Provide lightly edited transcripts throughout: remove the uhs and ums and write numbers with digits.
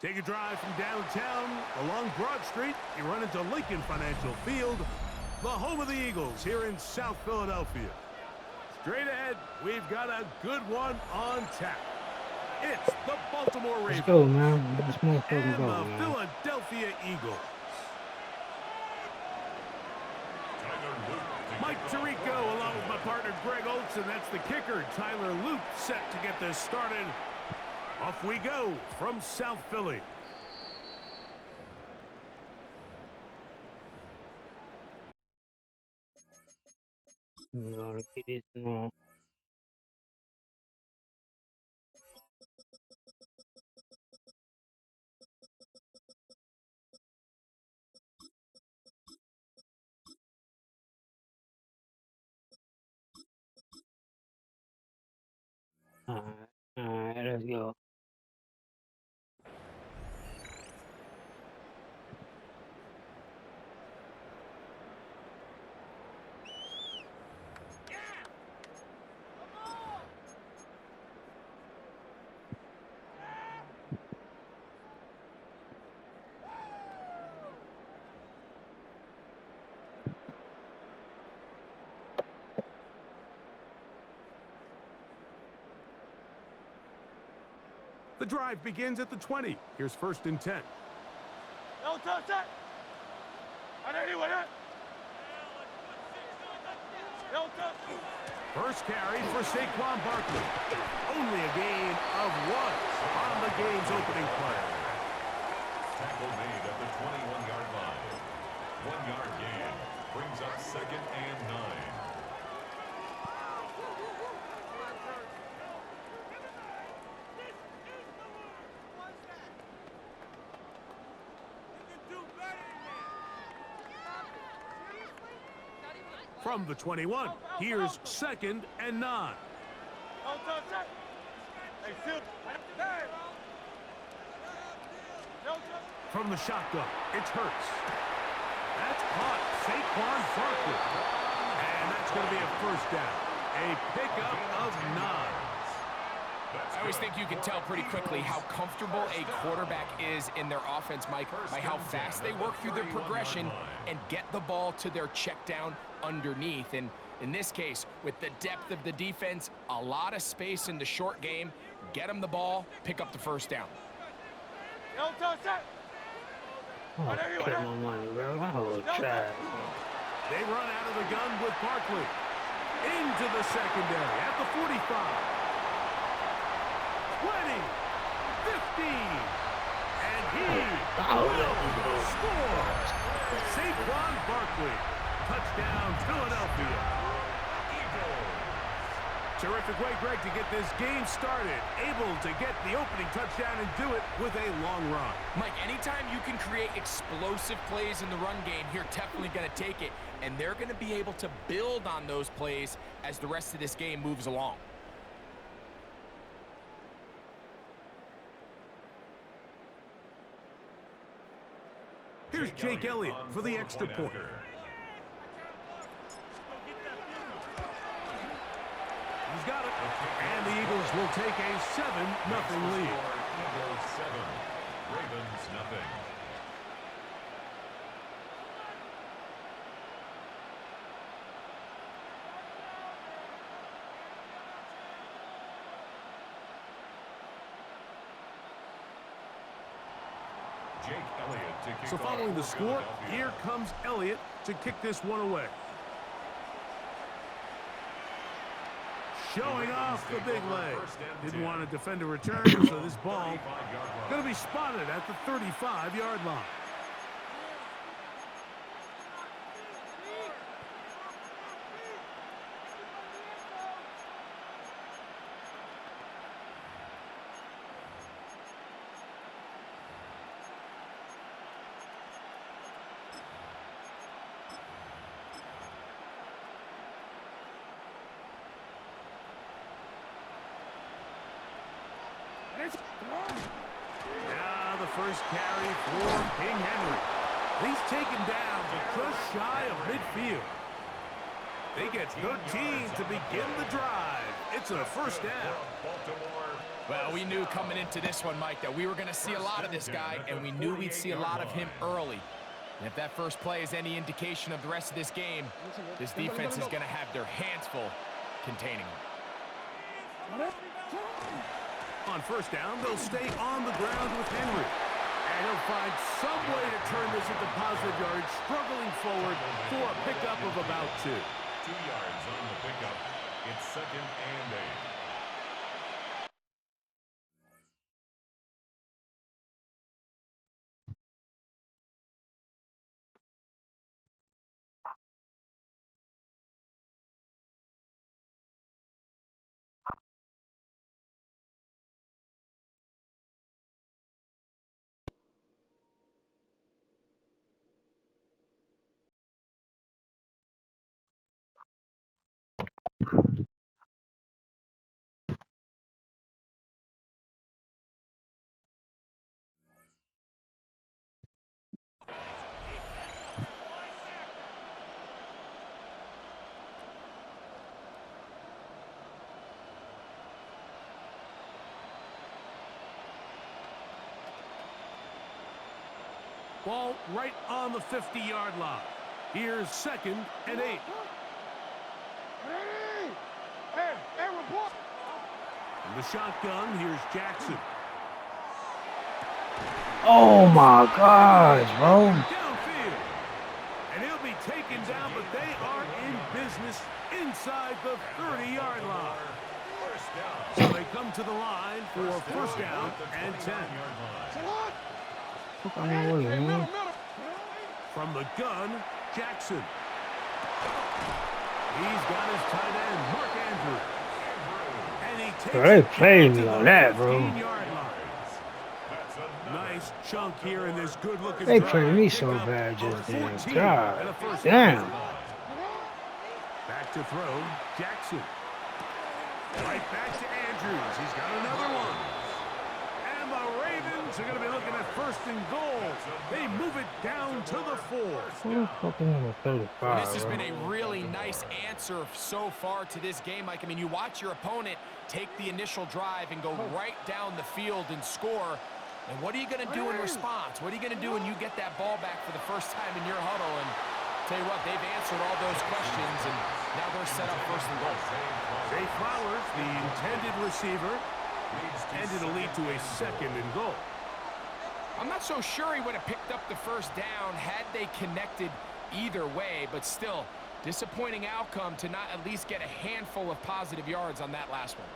Take a drive from downtown along Broad Street. You run into Lincoln Financial Field, the home of the Eagles here in South Philadelphia. Straight ahead, we've got a good one on tap. It's the Baltimore Ravens. Let's go, man. Let's motherfucking and go, the man. Philadelphia Eagles. Mike Tirico along with my partner Greg Olson. That's the kicker, Tyler Luke, set to get this started. Off we go from South Philly. No, get it, no. Alright, let's go. The drive begins at the 20. Here's 1st and 10. First carry for Saquon Barkley. Only a gain of 1 on the game's opening play. Tackle made at the 21-yard line. 1-yard gain brings up 2nd and 9. From the 21, here's 2nd and 9. From the shotgun, it's Hurts. That's caught, Saquon Barkley. And that's going to be a 1st down. A pickup of 9. I always think you can tell pretty quickly how comfortable a quarterback is in their offense, Mike, by how fast they work through their progression and get the ball to their check down underneath. And in this case, with the depth of the defense, a lot of space in the short game, get them the ball, pick up the 1st down. Oh, get my money, bro. My whole trash. They run out of the gun with Barkley. Into the secondary at the 45. 20, 15, and he will score. Saquon Barkley, touchdown Philadelphia. Eagles. Terrific way, Greg, to get this game started. Able to get the opening touchdown and do it with a long run. Mike, anytime you can create explosive plays in the run game, you're definitely going to take it. And they're going to be able to build on those plays as the rest of this game moves along. Here's Jake Elliott for the extra point. He's got it. And the Eagles will take a 7-0 lead. Eagles 7, Ravens nothing. Jake Elliott to kick So following off the for score, Philadelphia. here comes Elliott to kick this one away. Showing off the big leg. Didn't want to defend a return, so this ball going to be spotted at the 35-yard line. Now the first carry for King Henry. He's taken down to just shy of midfield. They get 13 to begin the drive. It's a 1st down. Baltimore Well, we knew coming into this one, Mike, that we were going to see a lot of this guy, and we knew we'd see a lot of him early. And if that first play is any indication of the rest of this game, this defense is going to have their hands full containing him. On first down, they'll stay on the ground with Henry. And he'll find some way to turn this into positive yards, struggling forward for a pickup of about 2. 2 yards on the pickup. It's 2nd and 8. Ball right on the 50-yard line. Here's 2nd and 8. In the shotgun, here's Jackson. Oh my gosh, bro. Downfield. And he'll be taken down, but they are in business inside the 30-yard line. So they come to the line for first down and 10. From the gun, Jackson. He's got his tight end, Mark Andrews. And he takes They played me on that, bro. 15-yard line. Nice chunk here in this good-looking They drive. played me so Pick up bad of just then. 14 God and a first damn. down. Back to throw, Jackson. Right back to Andrews. He's got another one. And the Ravens are going to be looking at 1st and goal. They move it down to the 4. Who the fuck is number 35, This has bro? been a really nice answer so far to this game, Mike. I mean, you watch your opponent take the initial drive and go right down the field and score. And what are you going to do in response? What are you going to do when you get that ball back for the first time in your huddle? And tell you what, they've answered all those questions, and now they're set up 1st and goal. Zay Flowers, the intended receiver, and it'll lead to a 2nd and goal. I'm not so sure he would have picked up the first down had they connected either way, but still, disappointing outcome to not at least get a handful of positive yards on that last one.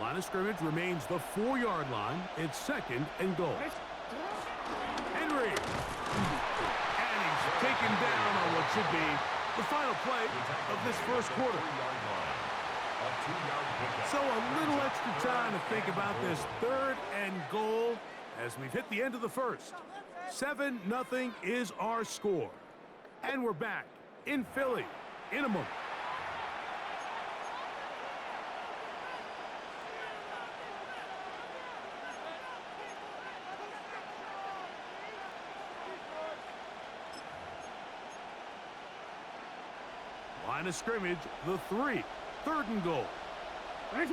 Line of scrimmage remains the 4-yard line. It's 2nd and goal. Henry. And he's taken down on what should be the final play of this first quarter. So a little extra time to think about this 3rd and goal as we've hit the end of the first. 7-0 is our score. And we're back in Philly in a moment. Line of scrimmage, the 3. 3rd and goal. Now,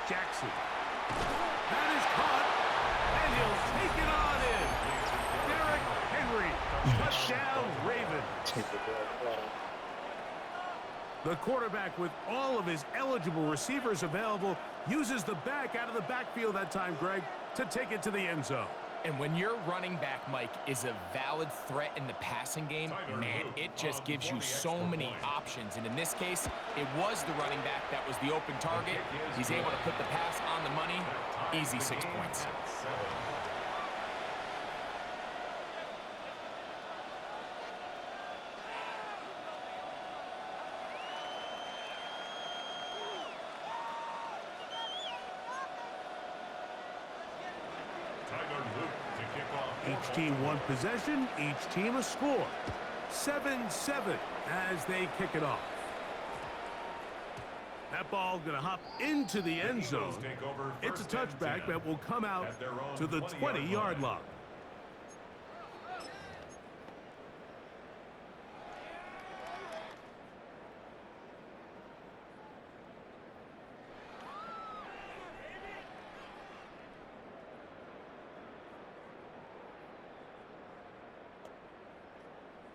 Jackson. That is caught, and he'll take it on in. Derrick Henry, touchdown, Ravens. The quarterback, with all of his eligible receivers available, uses the back out of the backfield that time, Greg, to take it to the end zone. And when your running back, Mike, is a valid threat in the passing game, man, it just gives you so many options. And in this case, it was the running back that was the open target. He's able to put the pass on the money. Easy 6 points. Each team one possession, each team a score. 7-7 as they kick it off. That ball going to hop into the end zone. It's a touchback that will come out to the 20-yard line.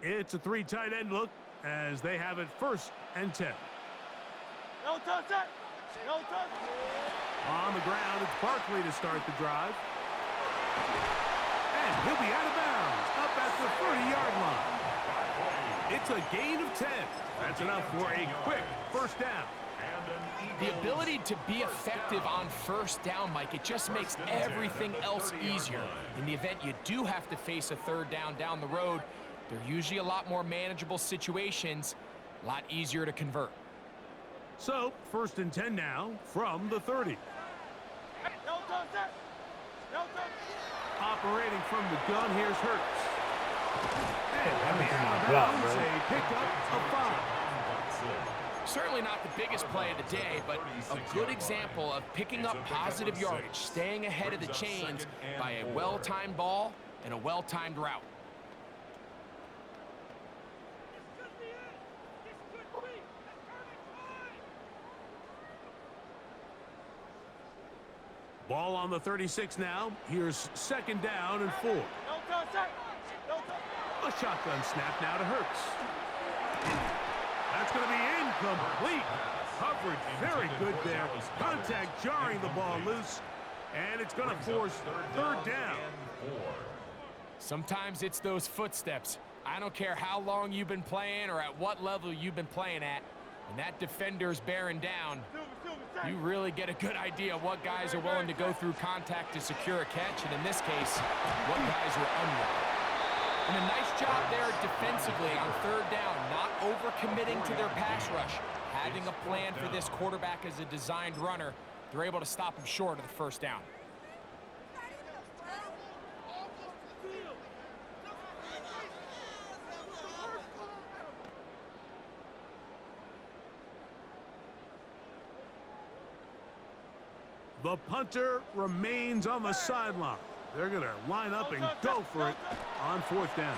It's a three tight end look as they have it 1st and 10. No touch it. No touch. On the ground, it's Barkley to start the drive. And he'll be out of bounds up at the 30-yard line. It's a gain of 10. That's enough for a quick first down. The ability to be effective on first down, Mike, it just makes everything else easier. In the event you do have to face a third down the road, they're usually a lot more manageable situations, a lot easier to convert. So, 1st and 10 now from the 30. No touch it. No touch. Operating from the gun, here's Hurts. And Everything out of I got, bounds, bro. a pickup of 5. Certainly not the biggest play of the day, but a good example of picking up positive yardage, staying ahead of the chains by a well-timed ball and a well-timed route. Ball on the 36 now. Here's 2nd down and 4. No touch it. No touch. A shotgun snap now to Hurts. That's going to be incomplete. Coverage very good there. Contact jarring the ball loose. And it's going to force 3rd down. Sometimes it's those footsteps. I don't care how long you've been playing or at what level you've been playing at. When that defender's bearing down, you really get a good idea what guys are willing to go through contact to secure a catch, and in this case, what guys are unwilling. And a nice job there defensively on 3rd down, not overcommitting to their pass rush. Having a plan for this quarterback as a designed runner, they're able to stop him short of the 1st down. The punter remains on the sideline. They're going to line up and go for it on 4th down.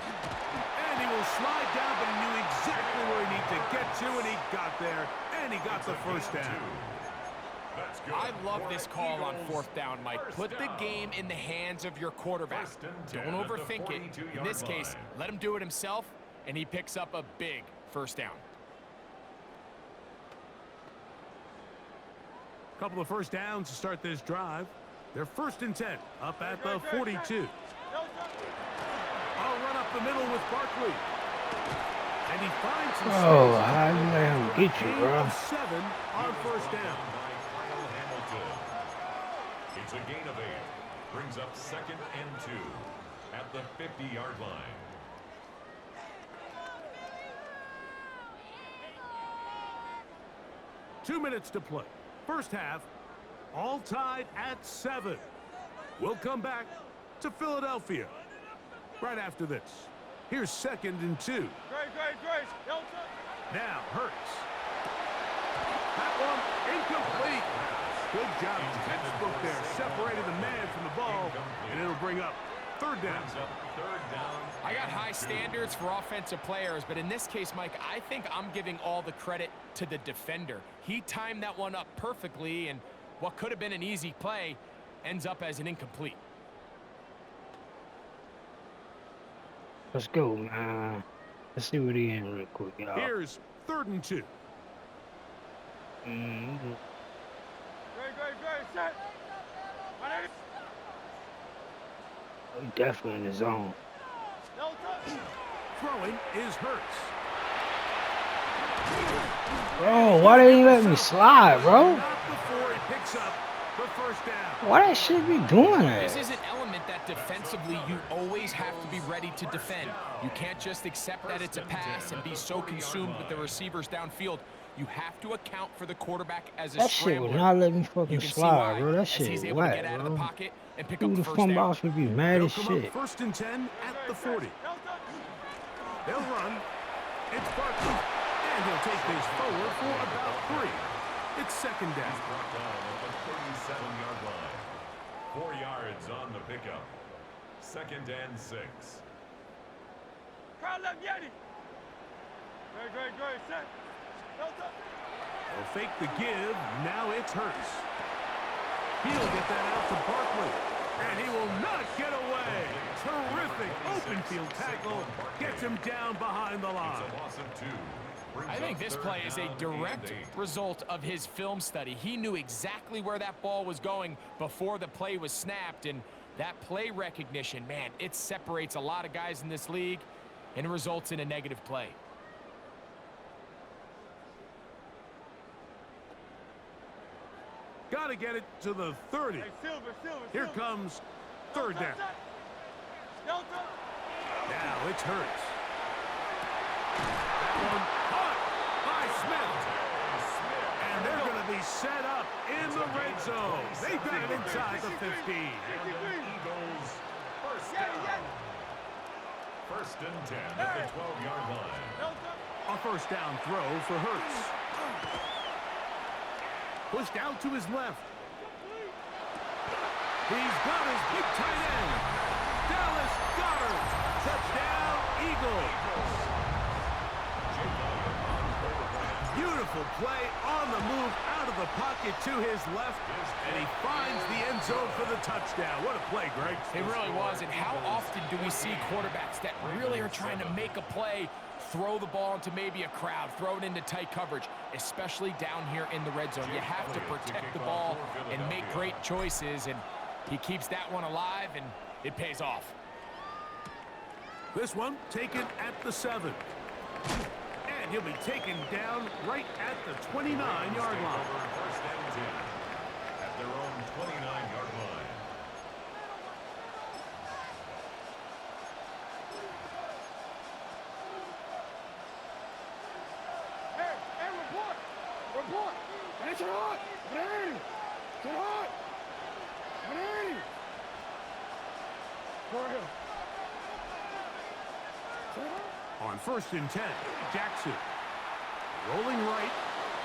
And he will slide down, but he knew exactly where he needed to get to, and he got there, and he got the 1st down. I love this call on 4th down, Mike. Put the game in the hands of your quarterback. Don't overthink it. In this case, let him do it himself, and he picks up a big 1st down. Couple of 1st downs to start this drive. They're 1st and 10 up at the 42. No touch. I'll run up the middle with Barkley. And he finds some Oh, space. how you let him get you, Gain bro? of 7 on 1st down. It's a gain of 8. Brings up 2nd and 2 at the 50-yard line. Two minutes to play. 1st half, all tied at 7. We'll come back to Philadelphia right after this. Here's 2nd and 2. Great. No touch. Now Hurts. That one incomplete. Good job, textbook there. Separated the man from the ball, and it'll bring up 3rd down. I got high standards for offensive players, but in this case, Mike, I think I'm giving all the credit to the defender. He timed that one up perfectly, and what could have been an easy play ends up as an incomplete. Let's go, man. Let's see what he in real quick, y'all. Here's 3rd and 2. Mm-hmm. Great. Set. He definitely in the zone. No touch. Throwing is Hurts. Bro, why didn't you let me slide, bro? Not before he picks up the 1st down. Why that shit be doing This that? is an element that defensively you always have to be ready to defend. You can't just accept that it's a pass and be so consumed with the receivers downfield. You have to account for the quarterback as a That shit would scrambler. not let me You fucking can see slide, why, bro. That as shit he's is able to whack, get out of the bro. pocket and pick Who up the the 1st fumble down. off would be mad They'll as come shit. up 1st and 10 at the 40. No touch. They'll run. It's Barkley. And he'll take this forward for about 3. It's 2nd down. Brought down at the 37-yard line. 4 yards on the pickup. 2nd and 6. Crowd left Yeti. Great. Set. No touch. They'll fake the give. Now it's Hurts. He'll get that out to Barkley. And he will will not get away. Terrific open field tackle. Gets him down behind the line. It's a loss of 2. I think this play is a direct result of his film study. He knew exactly where that ball was going before the play was snapped, and that play recognition, man, it separates a lot of guys in this league, and it results in a negative play. Got to get it to the 30. Hey, Silver. Here comes third down. Delta. Now it's Hurts. That one caught by Smith. And they're going to be set up in the red zone. They've got it inside the 15. Eagles first down. First and 10 at the 12-yard line. Delta. A first down throw for Hurts. Pushed out to his left. He's got his big tight end. Dallas Goedert. Touchdown, Eagles. Beautiful play on the move out of the pocket to his left, and he finds the end zone for the touchdown. What a play, Greg. It really was, and how often do we see quarterbacks that really are trying to make a play, throw the ball into maybe a crowd, throw it into tight coverage, especially down here in the red zone. You have to protect the ball and make great choices, and he keeps that one alive, and it pays off. This one taken at the 7. And he'll be taken down right at the 29-yard line. First and 10 at their own 29-yard line. Hey, report. It's hot. Get hot. Go ahead. On first and 10, Jackson. Rolling right,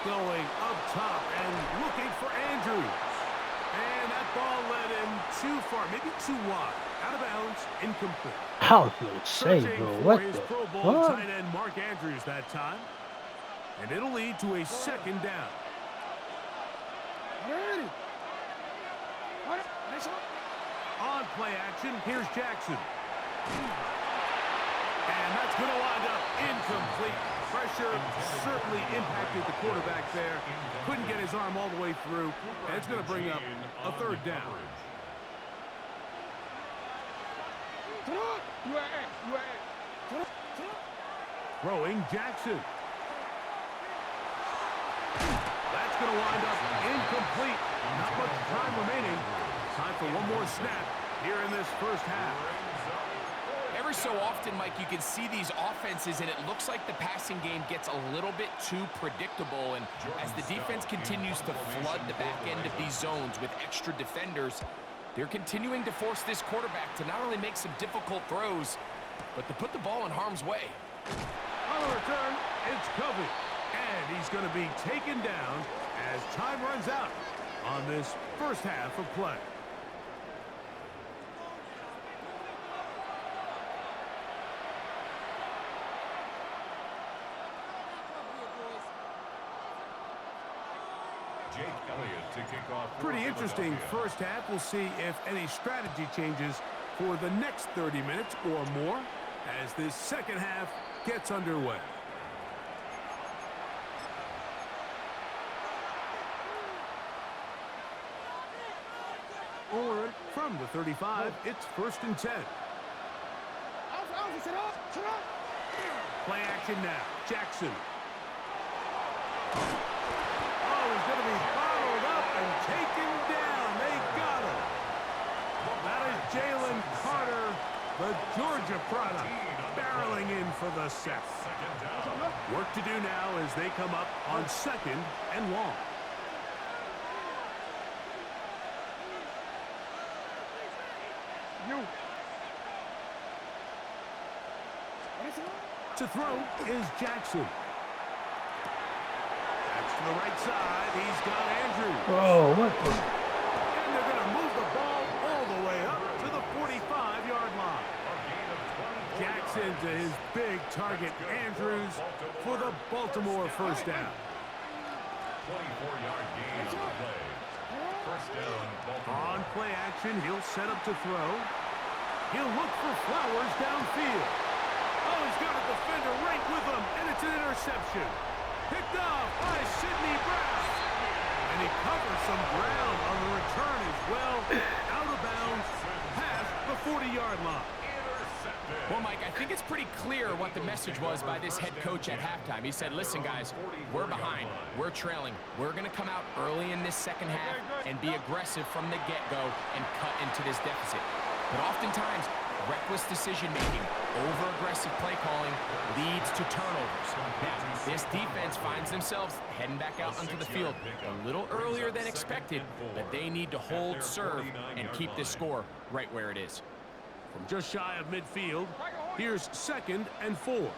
going up top, and looking for Andrews. And that ball led him too far, maybe too wide. Out of bounds, incomplete. I was gonna say, Searching bro, for what his the Pro Bowl fuck? tight end Mark Andrews that time. And it'll lead to a second down. On play action, here's Jackson. And that's going to wind up incomplete. Pressure certainly impacted the quarterback there. Couldn't get his arm all the way through. And it's going to bring up a third down. Throwing Jackson. That's going to wind up incomplete. Not much time remaining. Time for one more snap here in this first half. Every so often, Mike, you can see these offenses, and it looks like the passing game gets a little bit too predictable. And as the defense continues to flood the back end of these zones with extra defenders, they're continuing to force this quarterback to not only make some difficult throws, but to put the ball in harm's way. On the return, it's Covey. And he's going to be taken down as time runs out on this first half of play. Jake Elliott to kick off. Pretty interesting first half. We'll see if any strategy changes for the next 30 minutes or more as this second half gets underway. Forward from the 35, it's first and 10. Play action now. Jackson. Oh, he's going to be bottled up and taken down. They got him. That is Jalen Carter, the Georgia product, barreling in for the sack. Work to do now as they come up on second and long. To throw is Jackson. That's to the right side. He's got Andrews. Bro, what the? And they're going to move the ball all the way up to the 45-yard line. Jackson to his big target, Andrews, for the Baltimore first down. 24-yard gain on the play. First down, Baltimore. On play action, he'll set up to throw. He'll look for Flowers downfield. Oh, he's got a defender right with him, and it's an interception. Picked off by Sidney Brown. And he covers some ground on the return as well. Out of bounds, past the 40-yard line. Well, Mike, I think it's pretty clear what the message was by this head coach at halftime. He said, listen, guys, we're behind. We're trailing. We're going to come out early in this second half and be aggressive from the get-go and cut into this deficit. But oftentimes, reckless decision-making, over-aggressive play calling leads to turnovers. Now, this defense finds themselves heading back out onto the field a little earlier than expected, but they need to hold serve and keep this score right where it is. From just shy of midfield, here's 2nd and 4.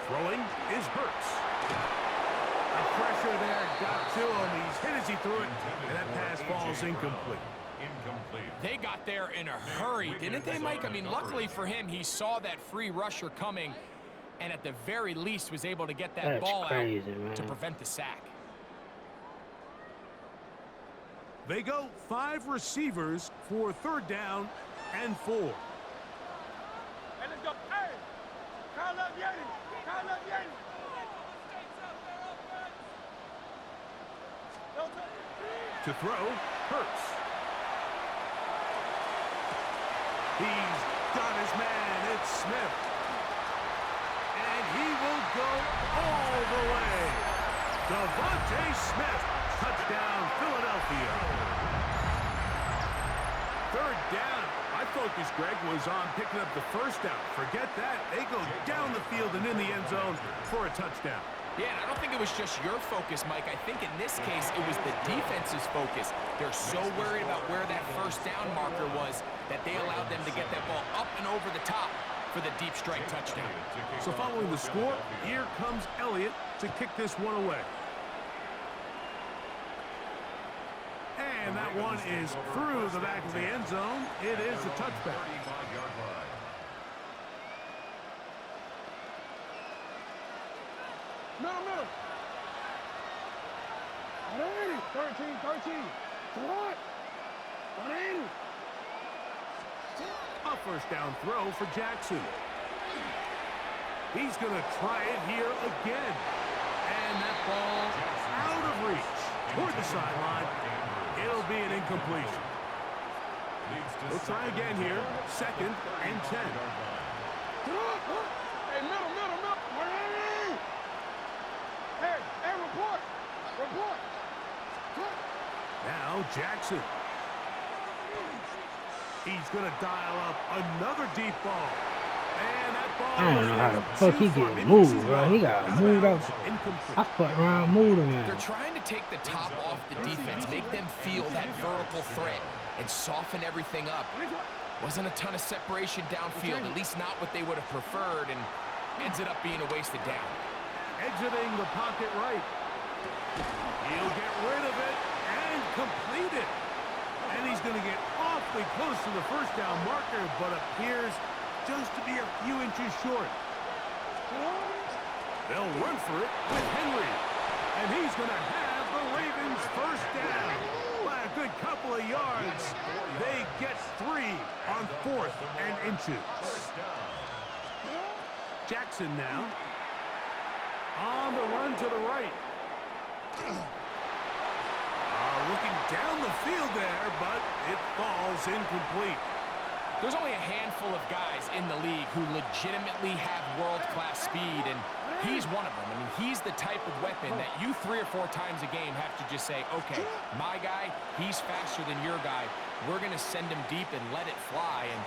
Throwing is Hurts. The pressure there got to him. He's hit as he threw it, and that pass falls incomplete. They got there in a hurry, didn't they, Mike? I mean, luckily for him, he saw that free rusher coming, and at the very least was able to get that ball out to prevent the sack. They go 5 receivers for 3rd down and 4. Hey, let's go. Hey, Kyle up Yeti. Kyle up Yeti. To throw, Hurts. He's got his man. It's Smith. And he will go all the way. Devontae Smith. Touchdown, Philadelphia. 3rd down. My focus, Greg, was on picking up the 1st down. Forget that. They go down the field and in the end zone for a touchdown. Yeah, and I don't think it was just your focus, Mike. I think in this case, it was the defense's focus. They're so worried about where that 1st down marker was that they allowed them to get that ball up and over the top for the deep strike touchdown. So following the score, here comes Elliott to kick this one away. And that one is through the back of the end zone. It is a touchback. Middle. 180. 13. What? 180. A 1st down throw for Jackson. He's going to try it here again. And that ball out of reach toward the sideline. It'll be an incompletion. We'll try again here. 2nd and 10. Hey, middle. 180. Hey, report. Now Jackson. He's going to dial up another deep ball. And that ball I don't know how the fuck he get moved, bro. He got moved out. I fucked around, moved him, man. They're trying to take the top off the defense, make them feel that vertical threat, and soften everything up. Wasn't a ton of separation downfield, at least not what they would have preferred, and ended up being a wasted down. Exiting the pocket right. He'll get rid of it and complete it. And he's going to get awfully close to the 1st down marker, but appears just to be a few inches short. They'll run for it with Henry. And he's going to have the Ravens 1st down by a good couple of yards. They get 3 on 4th and inches. Jackson now. On the run to the right. Looking down the field there, but it falls incomplete. There's only a handful of guys in the league who legitimately have world-class speed, and he's one of them. I mean, he's the type of weapon that you 3 or 4 times a game have to just say, okay, my guy, he's faster than your guy. We're going to send him deep and let it fly. And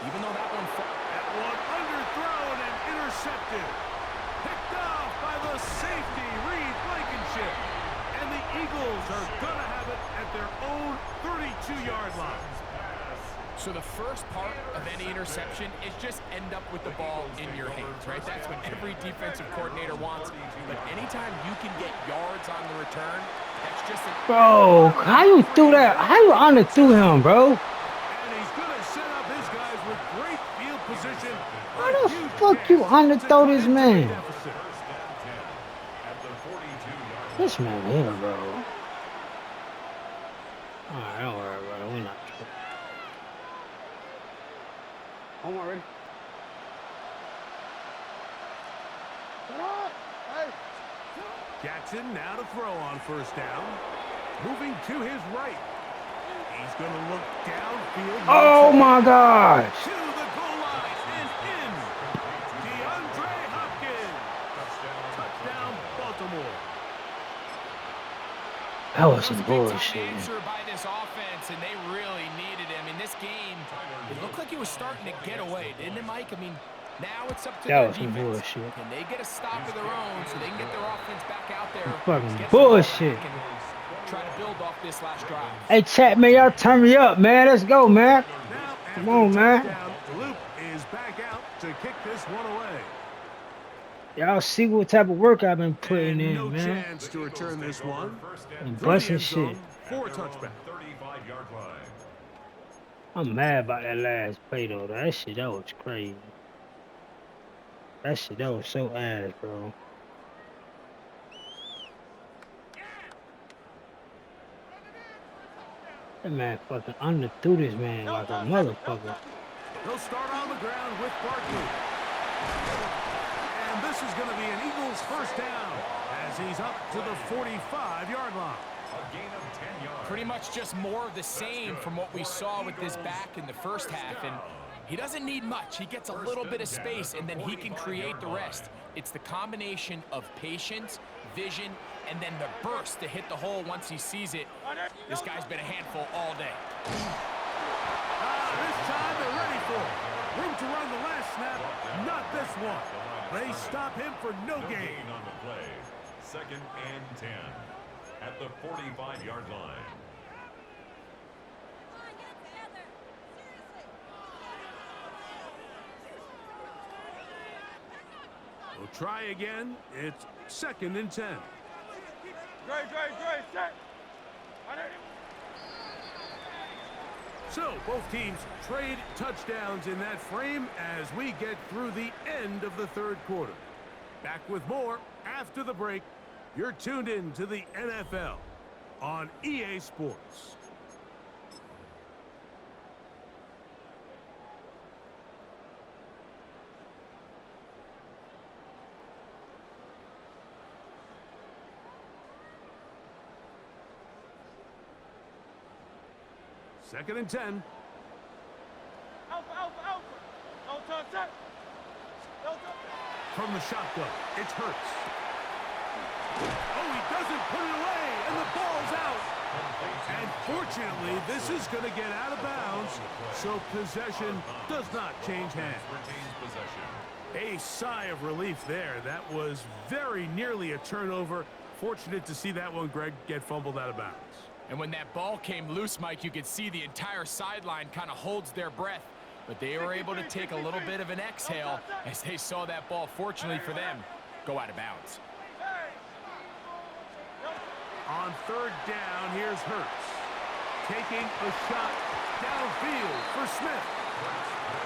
even though that one underthrown and intercepted. Picked off by the safety, Reed Blankenship. And the Eagles are going to have it at their own 32-yard line. So the first part of any interception is just end up with the ball in your hands, right? That's what every defensive coordinator wants. But anytime you can get yards on the return, that's just a... Bro, how you threw that? How you underthrew him, bro? And he's going to set up his guys with great field field position. How the fuck you underthrow this man? This man here, bro. Alright, don't worry about it. We're not tripping. Home already? Jackson now to throw on first down. Moving to his right. He's going to look downfield. Oh my gosh. To the goal line and in. DeAndre Hopkins. Touchdown, Baltimore. That was some That was a big time bullshit. answer by this offense, and they really needed him. In this game, it looked like he was starting to get away, didn't it, Mike? I mean, now it's up to That their was some defense. bullshit. Can they get a stop of their own so they can get their offense back out there? Fucking get some ball bullshit. back and try to build off this last drive. Hey, chat, man, y'all turn me up, man. Let's go, man. Now, Come after on, the man. touchdown, Luke is back out to kick this one away. Y'all see what type of work I've been putting And in, no man. chance to return this one. And Through the busting end zone shit. for a touchback. 35-yard line. I'm mad about that last play, though. That shit, that was crazy. That shit, that was so ass, bro. That man fucking underthrew this man like a motherfucker. They'll start on the ground with Barkley. And this is going to be an Eagles first down as he's up to the 45-yard line. A gain of 10 yards. Pretty much just more of the same from what we saw with this back in the first half, and he doesn't need much. He gets a little bit of space, and then he can create the rest. It's the combination of patience, vision, and then the burst to hit the hole once he sees it. This guy's been a handful all day. This time they're ready for it. Room to run the last snap, not this one. They stop him for no gain. On the play. 2nd and 10 at the 45-yard line. We'll try again. It's 2nd and 10. Dre, set. So both teams trade touchdowns in that frame as we get through the end of the third quarter. Back with more after the break. You're tuned in to the NFL on EA Sports. Second and 10. Alpha. No turn, set. No turn. From the shotgun, it's Hurts. Oh, he doesn't put it away, and the ball's out. And fortunately, this is going to get out of bounds, so possession does not change hands. Retains possession. A sigh of relief there. That was very nearly a turnover. Fortunate to see that one, Greg, get fumbled out of bounds. And when that ball came loose, Mike, you could see the entire sideline kind of holds their breath. But they were able to take a little bit of an exhale as they saw that ball, fortunately for them, go out of bounds. On third down, here's Hurts. Taking a shot downfield for Smith.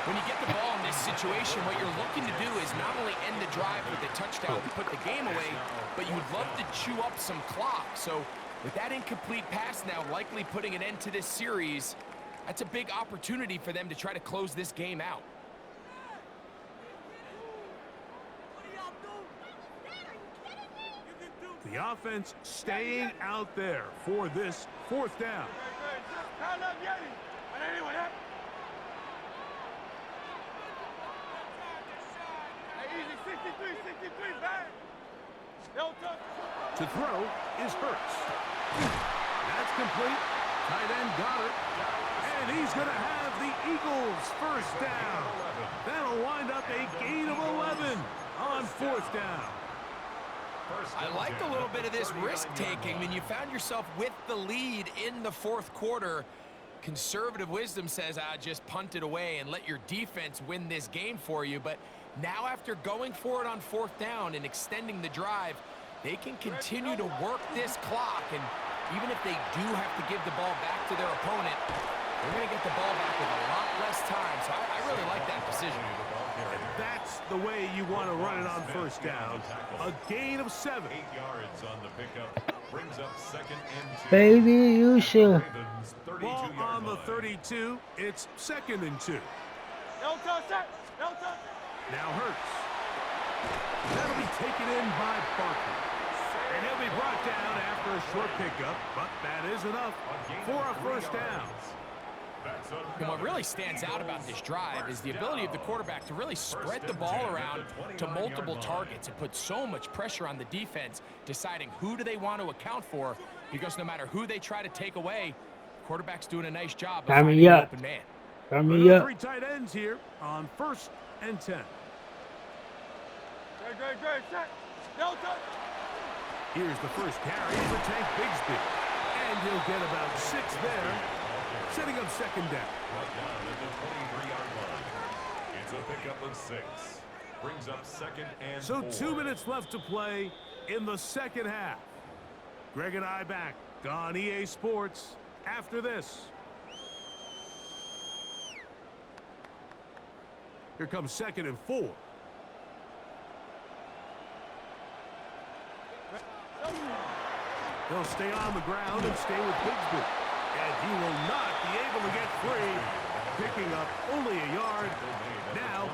When you get the ball in this situation, what you're looking to do is not only end the drive with a touchdown to put the game away, but you'd love to chew up some clock. So with that incomplete pass now likely putting an end to this series, that's a big opportunity for them to try to close this game out. The offense staying out there for this fourth down. To throw is Hurts. That's complete. Tight end got it. And he's going to have the Eagles first down. That'll wind up a gain of 11 on fourth down. I liked a little bit of this risk-taking. When you found yourself with the lead in the fourth quarter, conservative wisdom says, just punt it away and let your defense win this game for you. But now after going for it on fourth down and extending the drive, they can continue to work this clock. And even if they do have to give the ball back to their opponent, they're going to get the ball back with a lot less time. So I really like that decision. the way you want to run it on first down. A gain of 7. 8 yards on the pickup. Brings up second and 2. Baby, you should. Ravens, Ball 32-yard on the line. 32. It's 2nd and 2. No touch, set. No touch. Now Hurts. That'll be taken in by Barkley. And he'll be brought down after a short pickup, but that is enough for a first down. And what really stands out about this drive is the ability of the quarterback to really spread the ball around to multiple targets and put so much pressure on the defense, deciding who do they want to account for, because no matter who they try to take away, quarterback's doing a nice job of Time me finding an up. open man. Turn me up. 3 tight ends here on 1st and 10. Great, set. No touch. Here's the first carry for Tank Bigsby. And he'll get about 6 there, setting up 2nd down. Brought down at the 23-yard line. It's a pickup of 6. Brings up second and So 4. 2 minutes left to play in the second half. Greg and I back on EA Sports after this. Here comes 2nd and 4. He'll stay on the ground and stay with Bigsby. And he will not be able to get free, picking up only a yard. Now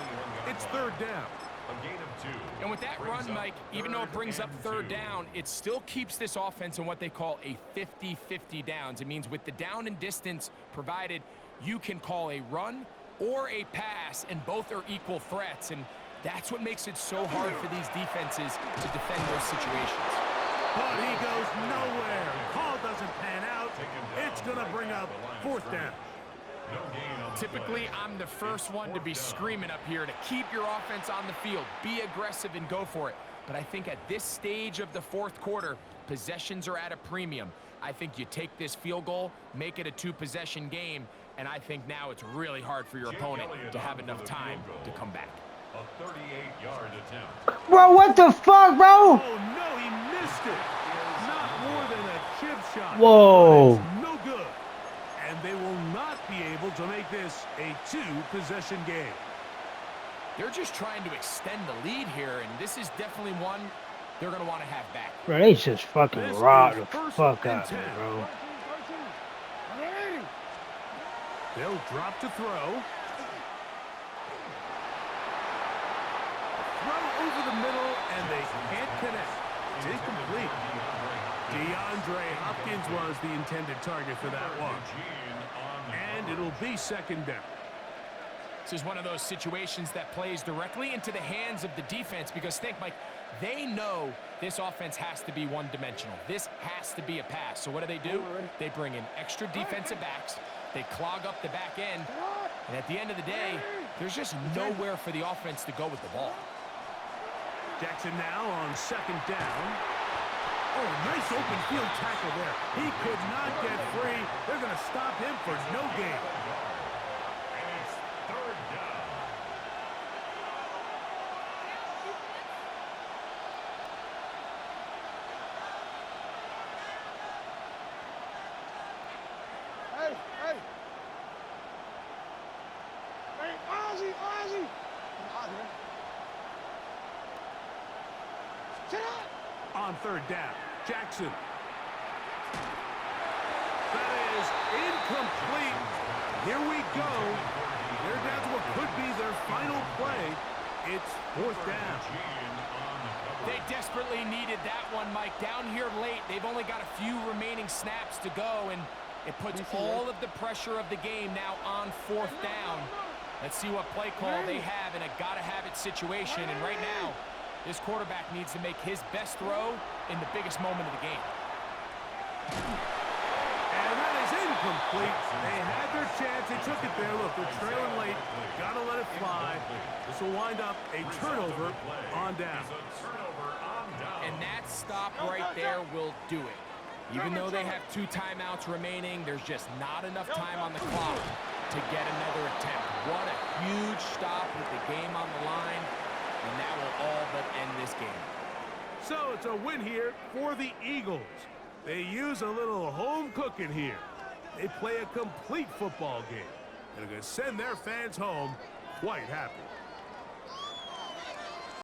it's 3rd down. A gain of 2. And with that run, Mike, even though it brings up 3rd down, it still keeps this offense in what they call a 50-50 downs. It means with the down and distance provided, you can call a run or a pass, and both are equal threats. And that's what makes it so hard for these defenses to defend those situations. But he goes nowhere. Call doesn't pan out. It's going to bring up 4th down. No gain on the Typically, play. I'm the first one to be screaming up here to keep your offense on the field, be aggressive and go for it. But I think at this stage of the 4th quarter, possessions are at a premium. I think you take this field goal, make it a 2-possession game, and I think now it's really hard for your opponent to have enough time to come back. A 38-yard attempt. Bro, what the fuck, bro? Oh, no, he missed it. Not more than a chip shot. Whoa. It's no good. And they will not be able to make this a 2-possession game. They're just trying to extend the lead here, and this is definitely one they're going to want to have back. Bro, they just fucking This robbed is the 1st fuck and out of me, 10. bro. They'll drop to throw. Throw over the middle, and they can't connect. It's incomplete. DeAndre Hopkins was the intended target for that one. And it'll be 2nd down. This is one of those situations that plays directly into the hands of the defense, because think, Mike, they know this offense has to be one-dimensional. This has to be a pass. So what do? They bring in extra defensive backs. They clog up the back end. And at the end of the day, there's just nowhere for the offense to go with the ball. Jackson now on 2nd down. Oh, nice open field tackle there. He could not get free. They're going to stop him for no gain. And it's 3rd down. Hey. Hey, Ozzy. Sit up. On 3rd down, Jackson. That is incomplete. Here we go. They're down to what could be their final play. It's 4th down. They desperately needed that one, Mike. Down here late, they've only got a few remaining snaps to go, and it puts all of the pressure of the game now on 4th down. Let's see what play call they have in a gotta-have-it situation, and right now, this quarterback needs to make his best throw in the biggest moment of the game. And that is incomplete. They had their chance. They took it there. Look, they're trailing late. Got to let it fly. This will wind up a turnover on down. And that stop right there will do it. Even though they have 2 timeouts remaining, there's just not enough time on the clock to get another attempt. What a huge stop with the game on the line, and that will all but end this game. So it's a win here for the Eagles. They use a little home cooking here. They play a complete football game. And are going to send their fans home quite happy.